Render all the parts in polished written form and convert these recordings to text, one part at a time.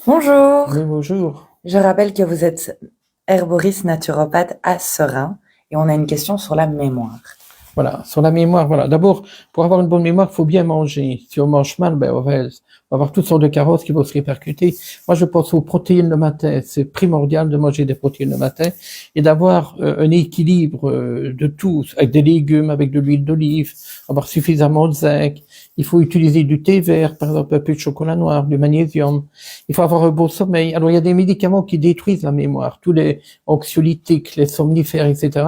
Bonjour, Oui, bonjour. je rappelle que vous êtes herboriste naturopathe à Serein et on a une question sur la mémoire. Voilà, sur la mémoire, voilà. D'abord, pour avoir une bonne mémoire, il faut bien manger. Si on mange mal, on va avoir toutes sortes de carences qui vont se répercuter. Moi, je pense aux protéines le matin. C'est primordial de manger des protéines le matin et d'avoir un équilibre de tout, avec des légumes, avec de l'huile d'olive, avoir suffisamment de zinc. Il faut utiliser du thé vert, par exemple, un peu de chocolat noir, du magnésium. Il faut avoir un bon sommeil. Alors, il y a des médicaments qui détruisent la mémoire, tous les anxiolytiques, les somnifères, etc.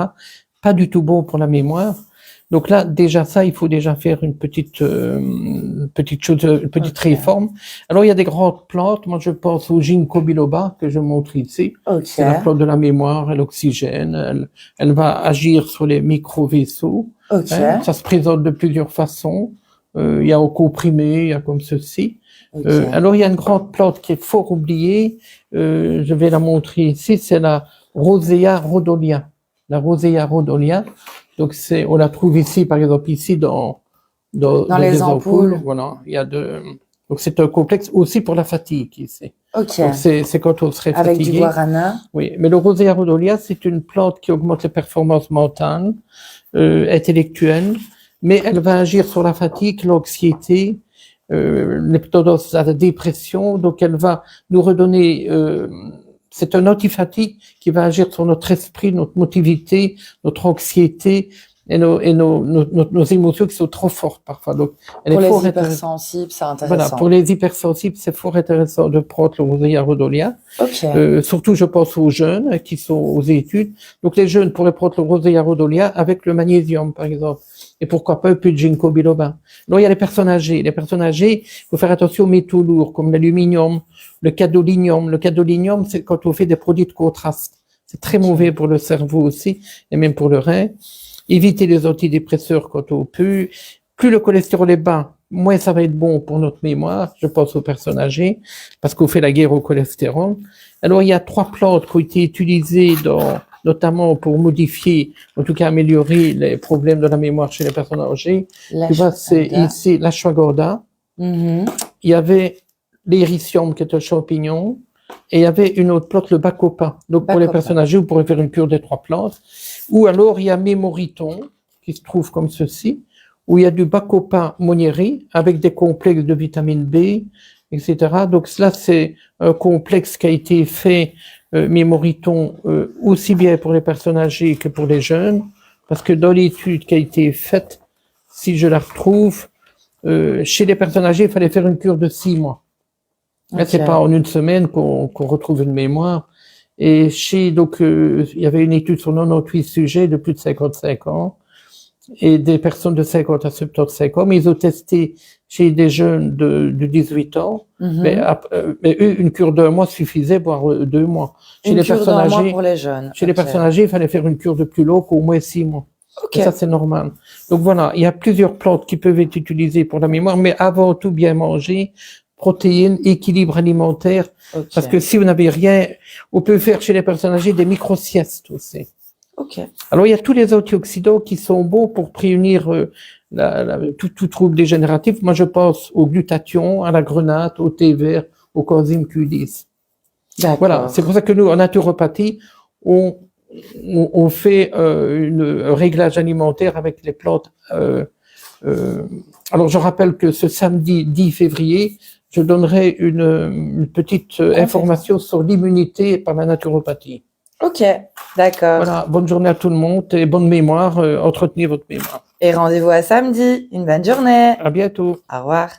Pas du tout bon pour la mémoire. Donc là, déjà ça, il faut déjà faire une petite chose, une petite Ok, réforme. Alors il y a des grandes plantes. Moi, je pense au ginkgo biloba que je montre ici. ok, C'est la plante de la mémoire, elle oxygène, elle va agir sur les micro-vaisseaux. ok, Hein. Ça se présente de plusieurs façons. Il y a au comprimé, il y a comme ceci. ok. Alors il y a une grande plante qui est fort oubliée. Je vais la montrer ici. C'est la Rosea rhodolia. La Rosea rhodolia. Donc on la trouve ici, par exemple, ici Dans dans les des ampoules. ampoules. Voilà, donc c'est un complexe aussi pour la fatigue ici. Ok, Donc c'est quand on serait avec du fatigué. guarana. Oui, mais le Rosea rhodolia, c'est une plante qui augmente les performances mentales, intellectuelles, mais elle va agir sur la fatigue, l'anxiété, les tendances à la dépression. Donc elle va nous redonner. C'est un antifatigue qui va agir sur notre esprit, notre motivité, notre anxiété et nos émotions qui sont trop fortes parfois. Donc, elle Pour est fort les intéressante. hypersensibles, c'est Voilà, pour intéressant. les hypersensibles, c'est fort intéressant de prendre le Rosea rhodolia. Ok, Surtout, je pense aux jeunes qui sont aux études. Donc, les jeunes pourraient prendre le Rosea rhodolia avec le magnésium, par exemple. Et pourquoi pas un peu de ginkgo biloba. Alors, il y a les personnes âgées. Les personnes âgées, il faut faire attention aux métaux lourds, comme l'aluminium, le cadolinium. Le cadolinium, c'est quand on fait des produits de contraste. C'est très mauvais ok, pour le cerveau aussi, et même pour le rein. Éviter les antidépresseurs quand on peut. Plus le cholestérol est bas, moins ça va être bon pour notre mémoire. Je pense aux personnes âgées, parce qu'on fait la guerre au cholestérol. Alors, il y a 3 plantes qui ont été utilisées notamment pour modifier, en tout cas améliorer les problèmes de la mémoire chez les personnes âgées. Tu vois, c'est l'ashwagandha. ici l'ashwagandha. Mhm. Il y avait l'éricium qui est un champignon. Et il y avait une autre plante, le bacopa. Donc, pour les Bacopa. personnes âgées, vous pourrez faire une cure des 3 plantes. Ou alors, il y a mémoriton, qui se trouve comme ceci, où il y a du bacopa monieri avec des complexes de vitamine B, etc. Donc, cela, c'est un complexe qui a été fait, mémoriton, aussi bien pour les personnes âgées que pour les jeunes. Parce que dans l'étude qui a été faite, si je la retrouve, chez les personnes âgées, il fallait faire une cure de 6 mois. Là, Ok, c'est pas en une semaine qu'on retrouve une mémoire. Et donc, il y avait une étude sur 98 sujets de plus de 55 ans et des personnes de 50 à 75 ans, mais ils ont testé chez des jeunes de 18 ans, mhm. mais eux, une cure d'1 mois suffisait, voire 2 mois. Chez Une les cure personnes d'un mois pour âgées, les jeunes. chez les Ok, personnes âgées, il fallait faire une cure de plus longue, au moins 6 mois. ok, Et ça, c'est normal. Donc voilà, il y a plusieurs plantes qui peuvent être utilisées pour la mémoire, mais avant tout, bien manger, protéines, équilibre alimentaire, parce que ok, si vous n'avez rien, on peut faire chez les personnes âgées des micro-siestes aussi. ok. Alors, il y a tous les antioxydants qui sont bons pour prévenir tout trouble dégénératif. Moi, je pense au glutathion, à la grenade, au thé vert, au coenzyme Q10. Voilà, c'est pour D'accord. ça que nous, en naturopathie, on fait un réglage alimentaire avec les plantes. Alors, je rappelle que ce samedi 10 février, je donnerai une petite Conférence. information sur l'immunité par la naturopathie. Ok, d'accord. Voilà, bonne journée à tout le monde et bonne mémoire, entretenez votre mémoire. Et rendez-vous à samedi. Une bonne journée. À bientôt. Au revoir.